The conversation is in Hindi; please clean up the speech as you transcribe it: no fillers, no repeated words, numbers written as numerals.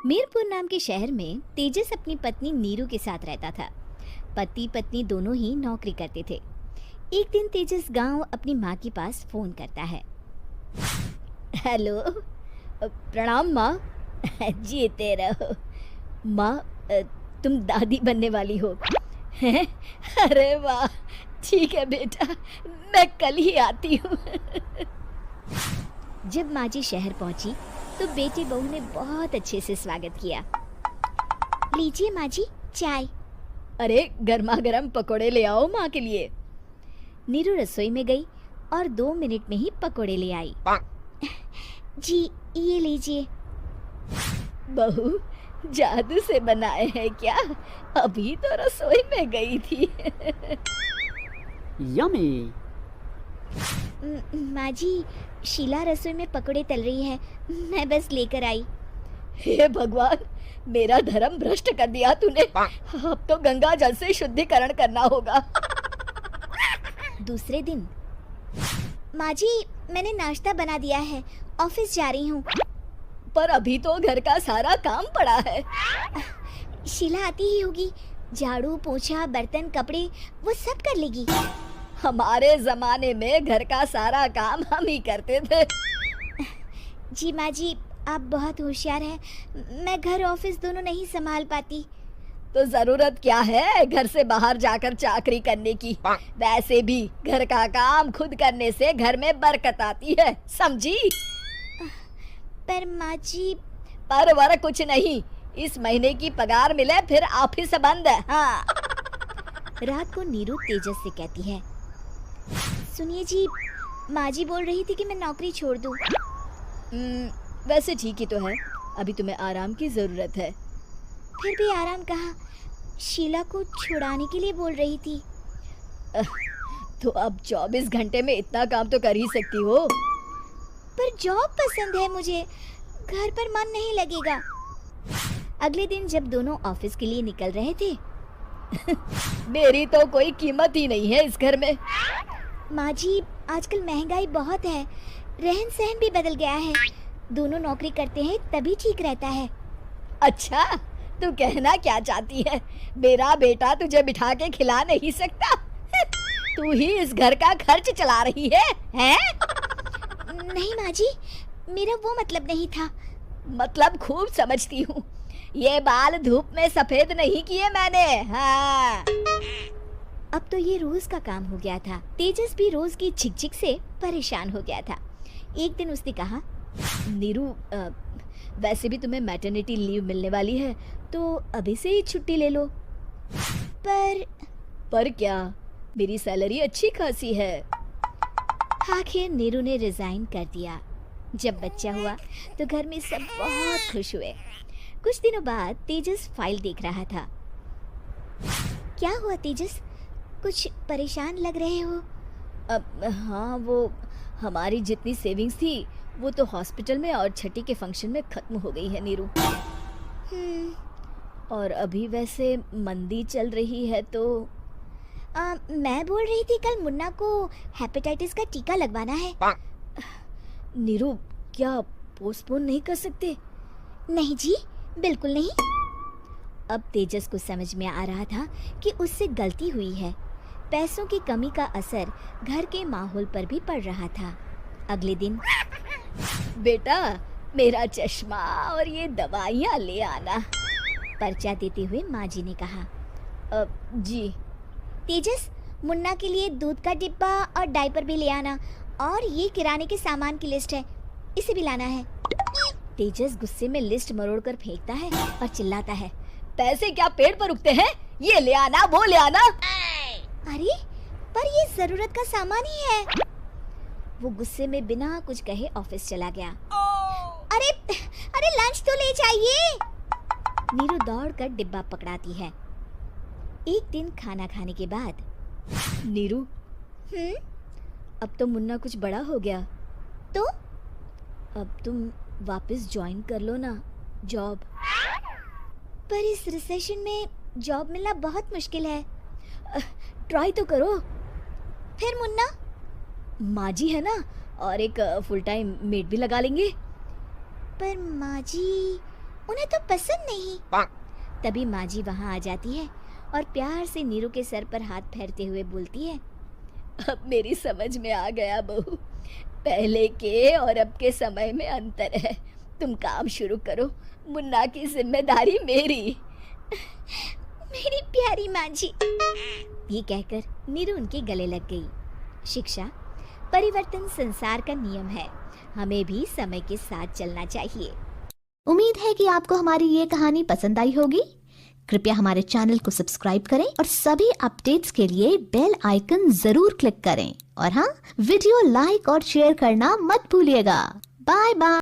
मीरपुर नाम के शहर में तेजस अपनी पत्नी नीरू के साथ रहता था। पति पत्नी दोनों ही नौकरी करते थे। एक दिन तेजस गांव अपनी माँ के पास फोन करता है। हेलो, प्रणाम माँ। जीते रहो माँ। तुम दादी बनने वाली हो हैं? अरे वाह, ठीक है बेटा, मैं कल ही आती हूँ। जब माँ जी शहर पहुंची तो बेटी बहू ने बहुत अच्छे से स्वागत किया। लीजिए माँ जी, चाय। अरे गर्मा गर्म पकोड़े ले आओ माँ के लिए। नीरू रसोई में गई और 2 मिनट में ही पकोड़े ले आई। जी ये लीजिए। बहू, जादू से बनाए हैं क्या? अभी तो रसोई में गई थी। यमी। माँ जी, शीला रसोई में पकोड़े तल रही है, मैं बस लेकर आई। हे भगवान, मेरा धर्म भ्रष्ट कर दिया तूने। अब तो गंगा जल से शुद्धिकरण करना होगा। दूसरे दिन, माँ जी मैंने नाश्ता बना दिया है, ऑफिस जा रही हूँ। पर अभी तो घर का सारा काम पड़ा है। शीला आती ही होगी, झाड़ू पोछा बर्तन कपड़े वो सब कर लेगी। हमारे जमाने में घर का सारा काम हम ही करते थे। जी माँ जी, आप बहुत होशियार हैं, मैं घर ऑफिस दोनों नहीं संभाल पाती। तो जरूरत क्या है घर से बाहर जाकर चाकरी करने की? वैसे भी घर का काम खुद करने से घर में बरकत आती है, समझी? पर माँ जी। पर वर कुछ नहीं, इस महीने की पगार मिले फिर ऑफिस बंद है। हाँ। रात को नीरू तेजस से कहती है, सुनिए जी, माँ जी बोल रही थी कि मैं नौकरी छोड़ दूं। वैसे ठीक ही तो है, अभी तुम्हें आराम की जरूरत है। फिर भी आराम कहाँ, शीला को छुड़ाने के लिए बोल रही थी। तो अब 24 घंटे में इतना काम तो कर ही सकती हो। पर जॉब पसंद है मुझे, घर पर मन नहीं लगेगा। अगले दिन जब दोनों ऑफिस के लिए निकल रहे थे, मेरी तो कोई कीमत ही नहीं है इस घर में। माँ जी, आजकल महंगाई बहुत है, रहन सहन भी बदल गया है, दोनों नौकरी करते हैं तभी ठीक रहता है। अच्छा, तू कहना क्या चाहती है? मेरा बेटा तुझे बिठा के खिला नहीं सकता? तू ही इस घर का खर्च चला रही है, हैं? नहीं माँ जी, मेरा वो मतलब नहीं था। मतलब खूब समझती हूँ, ये बाल धूप में सफेद नहीं किए मैंने। हाँ। अब तो ये रोज का काम हो गया था। तेजस भी रोज की झिकझिक से परेशान हो गया था। एक दिन उसने कहा, नीरू, वैसे भी तुम्हें मैटरनिटी लीव मिलने वाली है, तो अभी से ही छुट्टी ले लो। पर क्या, मेरी सैलरी अच्छी खासी है। आखिर नीरू ने रिजाइन कर दिया। जब बच्चा हुआ तो घर में सब बहुत खुश हुए। कुछ दिनों बाद तेजस फाइल देख रहा था। क्या हुआ तेजस, कुछ परेशान लग रहे हो? हाँ, वो हमारी जितनी सेविंग्स थी वो तो हॉस्पिटल में और छठी के फंक्शन में खत्म हो गई है नीरू। और अभी वैसे मंदी चल रही है तो मैं बोल रही थी कल मुन्ना को हेपेटाइटिस का टीका लगवाना है। नीरू, क्या पोस्टपोन नहीं कर सकते? नहीं जी, बिल्कुल नहीं। अब तेजस को समझ में आ रहा था कि उससे गलती हुई है। पैसों की कमी का असर घर के माहौल पर भी पड़ रहा था। अगले दिन, बेटा मेरा चश्मा और ये दवाइयाँ ले आना, पर्चा देते हुए माँ जी ने कहा। जी। तेजस, मुन्ना के लिए दूध का डिब्बा और डायपर भी ले आना, और ये किराने के सामान की लिस्ट है, इसे भी लाना है। तेजस गुस्से में लिस्ट मरोड़ कर फेंकता है और चिल्लाता है, पैसे क्या पेड़ पर उगते हैं? ये ले आना, वो ले आना। अरे पर ये जरूरत का सामान ही है। वो गुस्से में बिना कुछ कहे ऑफिस चला गया। अरे अरे लंच तो ले जाइए। नीरू दौड़कर डिब्बा पकड़ाती है। एक दिन खाना खाने के बाद, नीरू, अब तो मुन्ना कुछ बड़ा हो गया, तो अब तुम वापस ज्वाइन कर लो ना जॉब। पर इस रिसेशन में जॉब मिलना बहुत मुश्किल है। ट्राई तो करो। फिर मुन्ना? माँ जी है ना, और एक फुल टाइम मेड भी लगा लेंगे। पर माँ जी उन्हें तो पसंद नहीं। तभी माँ जी वहाँ आ जाती है और प्यार से नीरू के सर पर हाथ फेरते हुए बोलती है, अब मेरी समझ में आ गया बहू, पहले के और अब के समय में अंतर है। तुम काम शुरू करो, मुन्ना की जिम्मेदारी मेरी। मेरी प्यारी माँ जी, ये कहकर नीरू उनके गले लग गई। शिक्षा, परिवर्तन संसार का नियम है, हमें भी समय के साथ चलना चाहिए। उम्मीद है कि आपको हमारी ये कहानी पसंद आई होगी। कृपया हमारे चैनल को सब्सक्राइब करें और सभी अपडेट्स के लिए बेल आइकन जरूर क्लिक करें। और हाँ, वीडियो लाइक और शेयर करना मत भूलिएगा। Bye bye.